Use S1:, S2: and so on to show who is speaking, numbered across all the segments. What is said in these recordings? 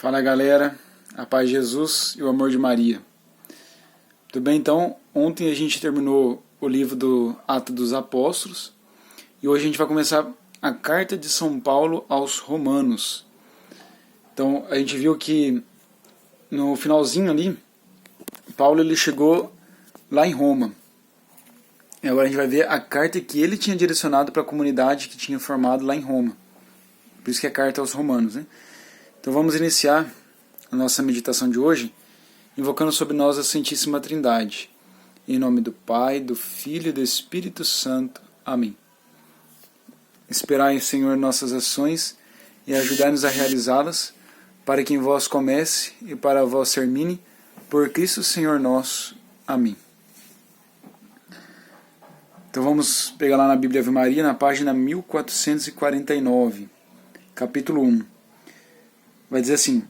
S1: Fala galera, a paz de Jesus e o amor de Maria. Tudo bem então? Ontem a gente terminou o livro do Atos dos Apóstolos e hoje a gente vai começar a carta de São Paulo aos Romanos. Então a gente viu que no finalzinho ali, Paulo ele chegou lá em Roma. E agora a gente vai ver a carta que ele tinha direcionado para a comunidade que tinha formado lá em Roma. Por isso que é a carta aos Romanos, né? Então vamos iniciar a nossa meditação de hoje invocando sobre nós a Santíssima Trindade. Em nome do Pai, do Filho e do Espírito Santo. Amém. Esperai, Senhor, nossas ações e ajudai-nos a realizá-las, para que em vós comece e para vós termine, por Cristo Senhor nosso. Amém. Então vamos pegar lá na Bíblia Ave Maria, na página 1449, capítulo 1. Vai dizer assim: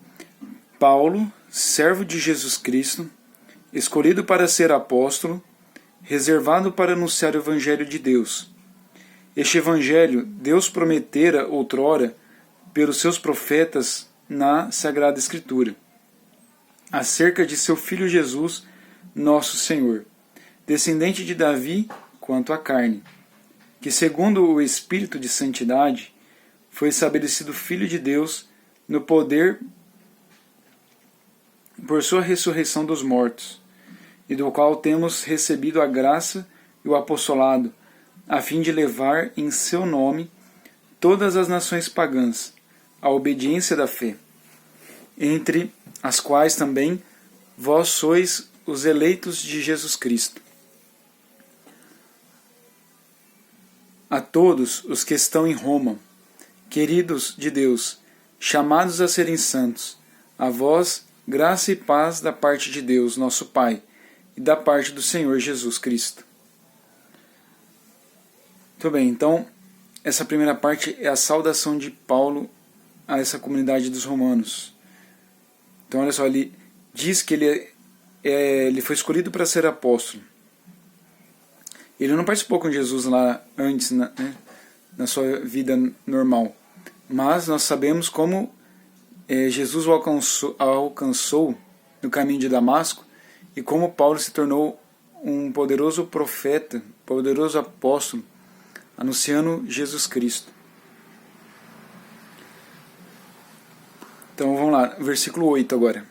S1: Paulo, servo de Jesus Cristo, escolhido para ser apóstolo, reservado para anunciar o Evangelho de Deus. Este Evangelho Deus prometera outrora pelos seus profetas na Sagrada Escritura, acerca de seu Filho Jesus, nosso Senhor, descendente de Davi quanto à carne, que segundo o Espírito de Santidade foi estabelecido Filho de Deus no poder por sua ressurreição dos mortos, e do qual temos recebido a graça e o apostolado, a fim de levar em seu nome todas as nações pagãs à obediência da fé, entre as quais também vós sois os eleitos de Jesus Cristo. A todos os que estão em Roma, queridos de Deus, chamados a serem santos, a vós graça e paz da parte de Deus, nosso Pai, e da parte do Senhor Jesus Cristo. Muito bem, então, essa primeira parte é a saudação de Paulo a essa comunidade dos romanos. Então, olha só, ele diz que ele foi escolhido para ser apóstolo. Ele não participou com Jesus lá antes, na sua vida normal. Mas nós sabemos como Jesus o alcançou no caminho de Damasco e como Paulo se tornou um poderoso profeta, poderoso apóstolo, anunciando Jesus Cristo. Então vamos lá, versículo 8 agora.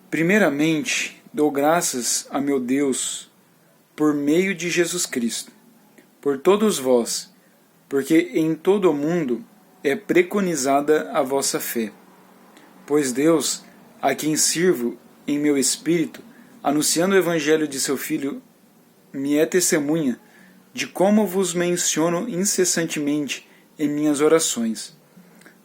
S1: Primeiramente, dou graças a meu Deus por meio de Jesus Cristo, por todos vós, porque em todo o mundo é preconizada a vossa fé. Pois Deus, a quem sirvo em meu espírito, anunciando o Evangelho de seu Filho, me é testemunha de como vos menciono incessantemente em minhas orações.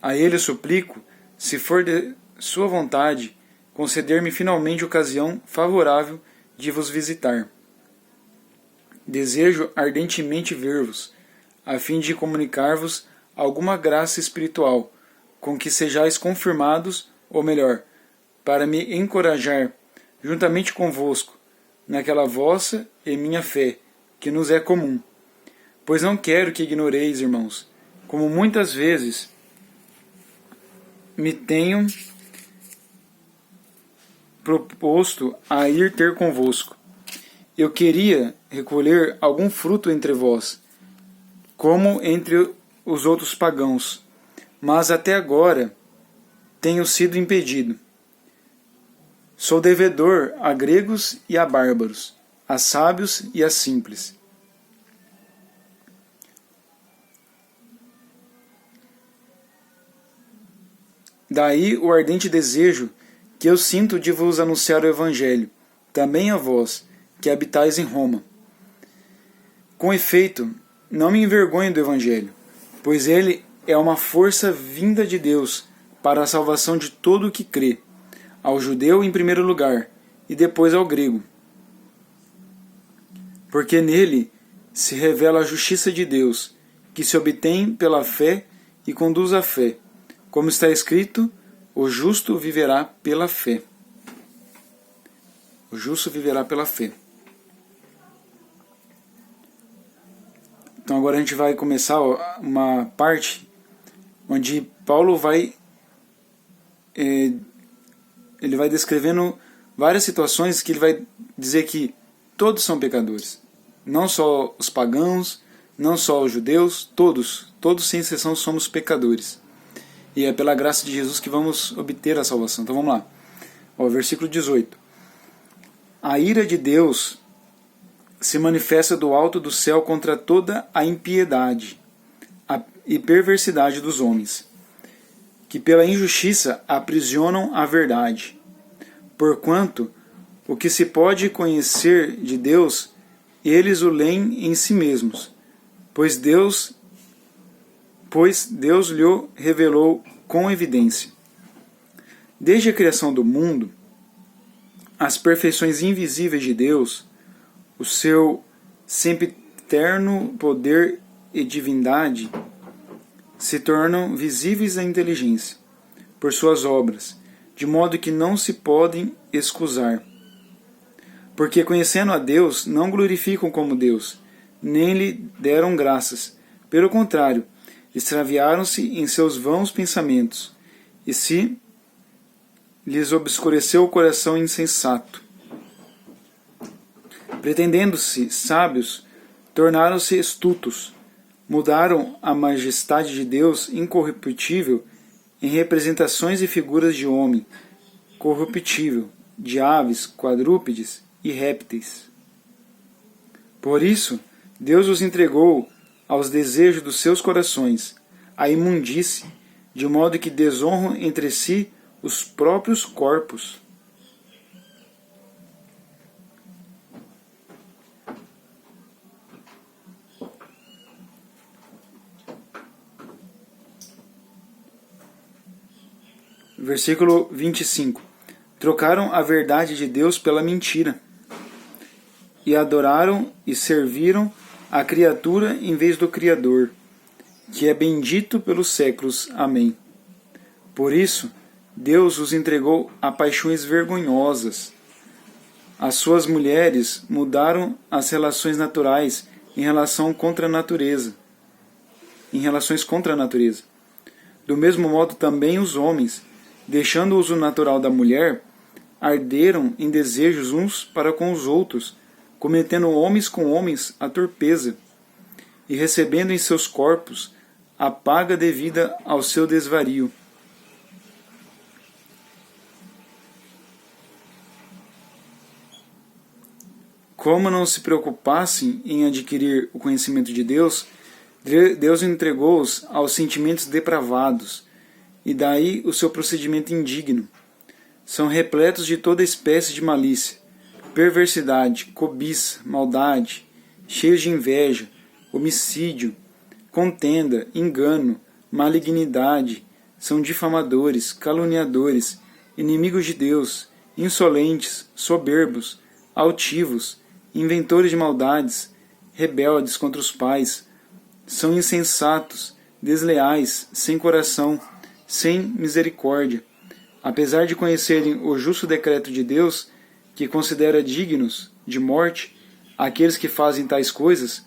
S1: A Ele suplico, se for de sua vontade, conceder-me finalmente ocasião favorável de vos visitar. Desejo ardentemente ver-vos, a fim de comunicar-vos alguma graça espiritual, com que sejais confirmados, ou melhor, para me encorajar, juntamente convosco, naquela vossa e minha fé, que nos é comum. Pois não quero que ignoreis, irmãos, como muitas vezes me tenho proposto a ir ter convosco. Eu queria recolher algum fruto entre vós, como entre os outros pagãos, mas até agora tenho sido impedido. Sou devedor a gregos e a bárbaros, a sábios e a simples. Daí o ardente desejo que eu sinto de vos anunciar o Evangelho, também a vós, que habitais em Roma. Com efeito, não me envergonho do Evangelho, pois ele é uma força vinda de Deus para a salvação de todo o que crê, ao judeu em primeiro lugar, e depois ao grego. Porque nele se revela a justiça de Deus, que se obtém pela fé e conduz à fé, como está escrito, o justo viverá pela fé. O justo viverá pela fé. Então agora a gente vai começar uma parte onde Paulo vai ele vai descrevendo várias situações que ele vai dizer que todos são pecadores. Não só os pagãos, não só os judeus, todos sem exceção somos pecadores. E é pela graça de Jesus que vamos obter a salvação. Então vamos lá. Versículo 18. A ira de Deus se manifesta do alto do céu contra toda a impiedade e perversidade dos homens, que pela injustiça aprisionam a verdade. Porquanto o que se pode conhecer de Deus, eles o leem em si mesmos, pois Deus lhe revelou com evidência. Desde a criação do mundo, as perfeições invisíveis de Deus, o seu sempiterno poder e divindade, se tornam visíveis à inteligência, por suas obras, de modo que não se podem excusar. Porque, conhecendo a Deus, não glorificam como Deus, nem lhe deram graças. Pelo contrário, extraviaram-se em seus vãos pensamentos, e se lhes obscureceu o coração insensato. Pretendendo-se sábios, tornaram-se estultos, mudaram a majestade de Deus incorruptível em representações e figuras de homem corruptível, de aves, quadrúpedes e répteis. Por isso, Deus os entregou aos desejos dos seus corações, à imundície, de modo que desonram entre si os próprios corpos. Versículo 25. Trocaram a verdade de Deus pela mentira, e adoraram e serviram a criatura em vez do Criador, que é bendito pelos séculos. Amém. Por isso, Deus os entregou a paixões vergonhosas. As suas mulheres mudaram as relações naturais em relações contra a natureza. Do mesmo modo também os homens, deixando o uso natural da mulher, arderam em desejos uns para com os outros, cometendo homens com homens a torpeza, e recebendo em seus corpos a paga devida ao seu desvario. Como não se preocupassem em adquirir o conhecimento de Deus, Deus entregou-os aos sentimentos depravados, e daí o seu procedimento indigno. São repletos de toda espécie de malícia, perversidade, cobiça, maldade, cheios de inveja, homicídio, contenda, engano, malignidade, são difamadores, caluniadores, inimigos de Deus, insolentes, soberbos, altivos, inventores de maldades, rebeldes contra os pais, são insensatos, desleais, sem coração, sem misericórdia. Apesar de conhecerem o justo decreto de Deus, que considera dignos de morte aqueles que fazem tais coisas,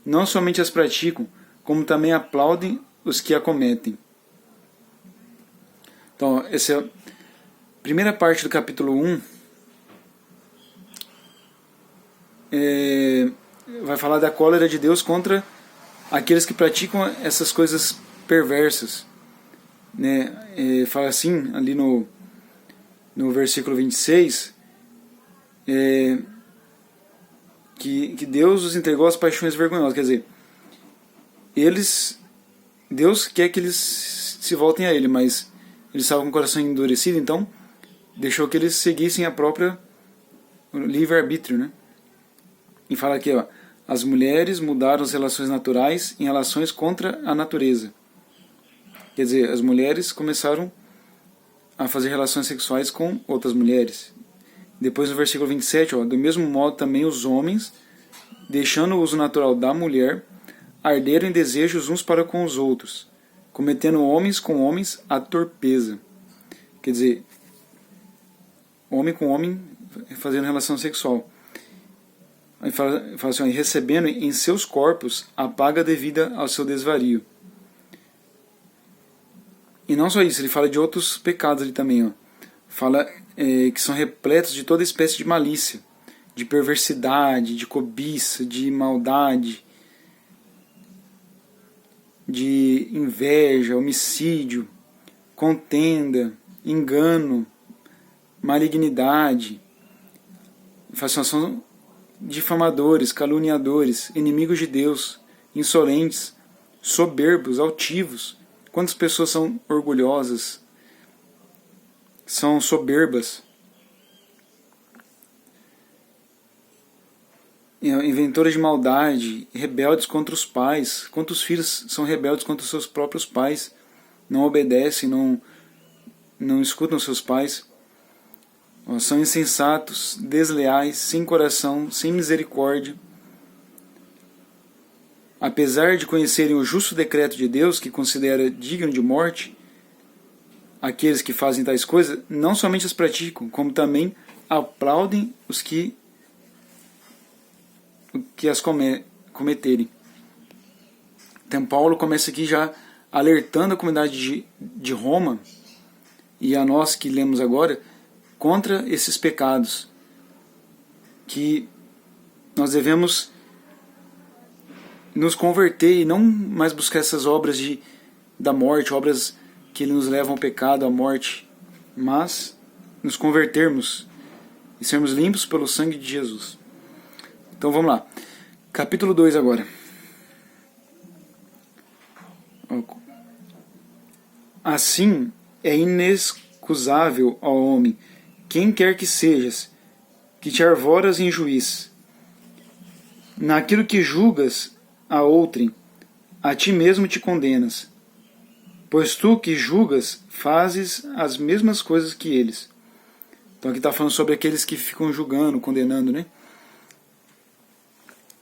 S1: não somente as praticam, como também aplaudem os que a cometem. Então, essa é a primeira parte do capítulo 1. Vai falar da cólera de Deus contra aqueles que praticam essas coisas perversas. Fala assim, ali no versículo 26, que Deus os entregou às paixões vergonhosas. Quer dizer, Deus quer que eles se voltem a Ele, mas eles estavam com o coração endurecido, então deixou que eles seguissem a própria livre-arbítrio, né? E fala aqui, as mulheres mudaram as relações naturais em relações contra a natureza. Quer dizer, as mulheres começaram a fazer relações sexuais com outras mulheres. Depois no versículo 27, do mesmo modo também os homens, deixando o uso natural da mulher, arderam em desejos uns para com os outros, cometendo homens com homens a torpeza. Quer dizer, homem com homem fazendo relação sexual. Aí fala assim, recebendo em seus corpos a paga devida ao seu desvario. E não só isso, ele fala de outros pecados ali também, ó. Fala que são repletos de toda espécie de malícia, de perversidade, de cobiça, de maldade, de inveja, homicídio, contenda, engano, malignidade, fascinação, difamadores, caluniadores, inimigos de Deus, insolentes, soberbos, altivos. Quantas pessoas são orgulhosas, são soberbas, inventoras de maldade, rebeldes contra os pais. Quantos filhos são rebeldes contra os seus próprios pais, não obedecem, não escutam seus pais, são insensatos, desleais, sem coração, sem misericórdia. Apesar de conhecerem o justo decreto de Deus, que considera digno de morte aqueles que fazem tais coisas, não somente as praticam, como também aplaudem os que as cometerem. Então Paulo começa aqui já alertando a comunidade de Roma, e a nós que lemos agora, contra esses pecados, que nós devemos nos converter e não mais buscar essas obras da morte, obras que nos levam ao pecado, à morte, mas nos convertermos e sermos limpos pelo sangue de Jesus. Então vamos lá. Capítulo 2 agora. Assim é inexcusável ao homem, quem quer que sejas, que te arvoras em juiz. Naquilo que julgas a outrem, a ti mesmo te condenas, pois tu que julgas fazes as mesmas coisas que eles. Então aqui está falando sobre aqueles que ficam julgando, condenando, né?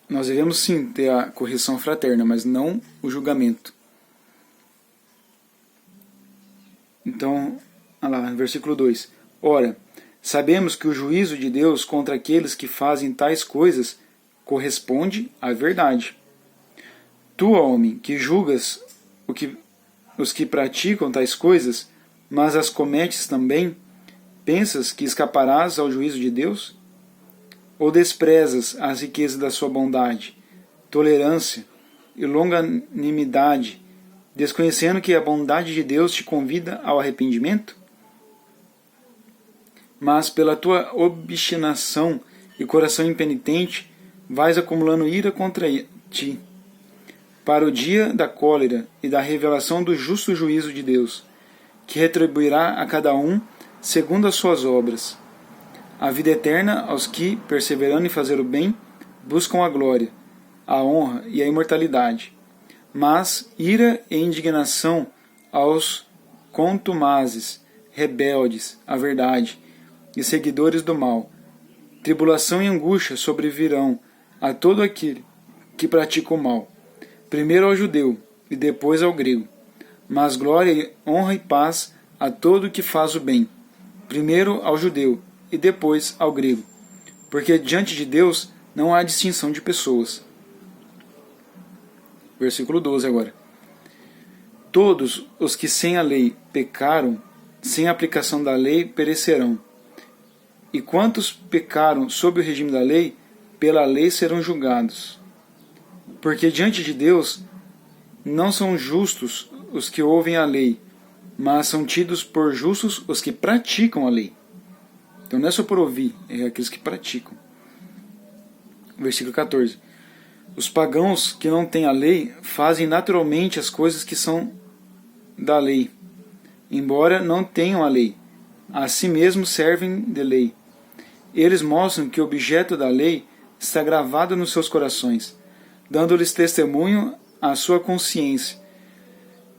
S1: Nós devemos sim ter a correção fraterna, mas não o julgamento. Então, olha lá, versículo 2. Ora, sabemos que o juízo de Deus contra aqueles que fazem tais coisas corresponde à verdade. Tu, homem, que julgas os que praticam tais coisas, mas as cometes também, pensas que escaparás ao juízo de Deus? Ou desprezas as riquezas da sua bondade, tolerância e longanimidade, desconhecendo que a bondade de Deus te convida ao arrependimento? Mas pela tua obstinação e coração impenitente, vais acumulando ira contra ti, para o dia da cólera e da revelação do justo juízo de Deus, que retribuirá a cada um segundo as suas obras. A vida eterna aos que, perseverando em fazer o bem, buscam a glória, a honra e a imortalidade. Mas ira e indignação aos contumazes, rebeldes à verdade e seguidores do mal. Tribulação e angústia sobrevirão a todo aquele que pratica o mal, primeiro ao judeu e depois ao grego. Mas glória, honra e paz a todo que faz o bem, primeiro ao judeu e depois ao grego, porque diante de Deus não há distinção de pessoas. Versículo 12 agora. Todos os que sem a lei pecaram, sem a aplicação da lei perecerão. E quantos pecaram sob o regime da lei, pela lei serão julgados. Porque diante de Deus não são justos os que ouvem a lei, mas são tidos por justos os que praticam a lei. Então não é só por ouvir, é aqueles que praticam. Versículo 14. Os pagãos que não têm a lei fazem naturalmente as coisas que são da lei, embora não tenham a lei. A si mesmos servem de lei. Eles mostram que o objeto da lei está gravado nos seus corações, dando-lhes testemunho à sua consciência,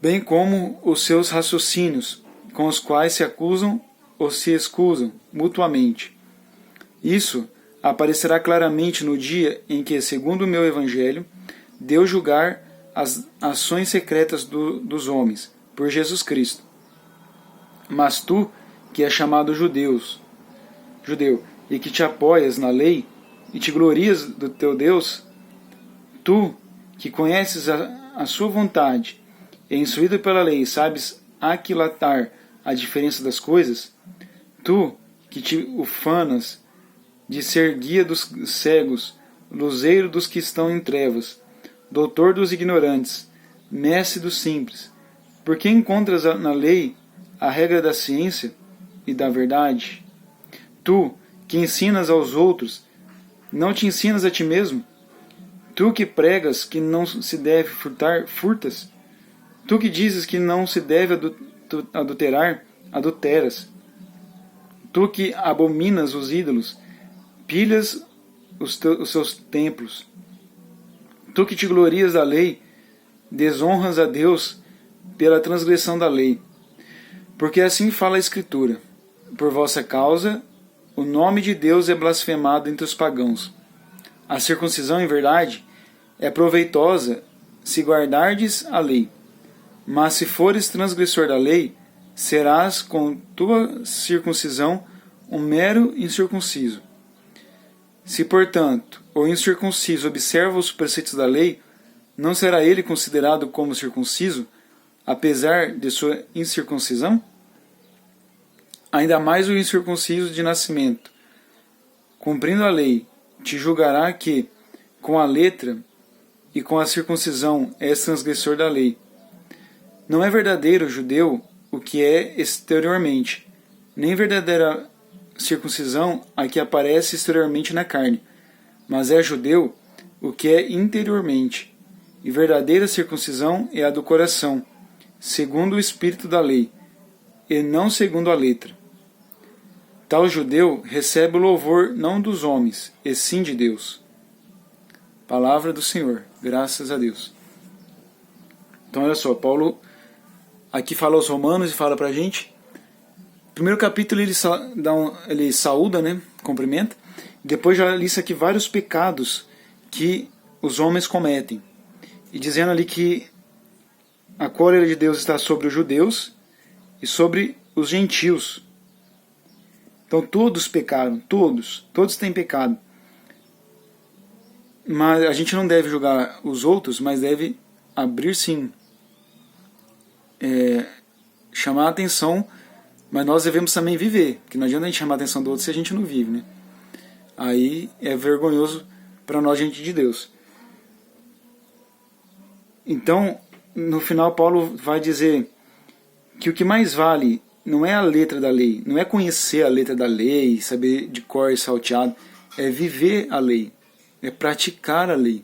S1: bem como os seus raciocínios, com os quais se acusam ou se excusam mutuamente. Isso aparecerá claramente no dia em que, segundo o meu Evangelho, Deus julgar as ações secretas dos homens, por Jesus Cristo. Mas tu, que és chamado judeu, e que te apoias na lei, e te glorias do teu Deus, tu, que conheces a sua vontade, e instruído pela lei, sabes aquilatar a diferença das coisas, tu que te ufanas de ser guia dos cegos, luzeiro dos que estão em trevas, doutor dos ignorantes, mestre dos simples, por que encontras na lei a regra da ciência e da verdade? Tu que ensinas aos outros, não te ensinas a ti mesmo? Tu que pregas que não se deve furtar, furtas? Tu que dizes que não se deve adulterar, adulteras? Tu que abominas os ídolos, pilhas os seus templos? Tu que te glorias da lei, desonras a Deus pela transgressão da lei. Porque assim fala a Escritura: por vossa causa, o nome de Deus é blasfemado entre os pagãos. A circuncisão, em verdade, é proveitosa se guardardes a lei. Mas se fores transgressor da lei, serás com tua circuncisão um mero incircunciso. Se, portanto, o incircunciso observa os preceitos da lei, não será ele considerado como circunciso, apesar de sua incircuncisão? Ainda mais o incircunciso de nascimento, cumprindo a lei, te julgará que, com a letra e com a circuncisão, és transgressor da lei. Não é verdadeiro judeu o que é exteriormente, nem verdadeira circuncisão a que aparece exteriormente na carne, mas é judeu o que é interiormente, e verdadeira circuncisão é a do coração, segundo o espírito da lei, e não segundo a letra. Tal judeu recebe o louvor não dos homens, e sim de Deus. Palavra do Senhor, graças a Deus. Então olha só, Paulo aqui fala aos romanos e fala pra gente. Primeiro capítulo ele saúda, né, cumprimenta. Depois já lista aqui vários pecados que os homens cometem. E dizendo ali que a cólera de Deus está sobre os judeus e sobre os gentios. Então todos pecaram, todos têm pecado. Mas a gente não deve julgar os outros, mas deve abrir sim, chamar a atenção, mas nós devemos também viver, porque não adianta a gente chamar a atenção do outro se a gente não vive, né? Aí é vergonhoso para nós, gente de Deus. Então, no final, Paulo vai dizer que o que mais vale não é a letra da lei, não é conhecer a letra da lei, saber de cor e salteado, é viver a lei, é praticar a lei.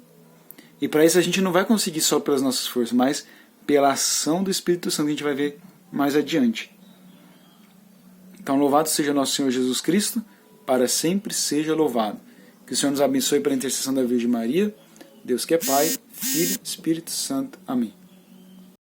S1: E para isso a gente não vai conseguir só pelas nossas forças, mas pela ação do Espírito Santo, que a gente vai ver mais adiante. Então, louvado seja nosso Senhor Jesus Cristo, para sempre seja louvado. Que o Senhor nos abençoe pela intercessão da Virgem Maria, Deus que é Pai, Filho e Espírito Santo. Amém.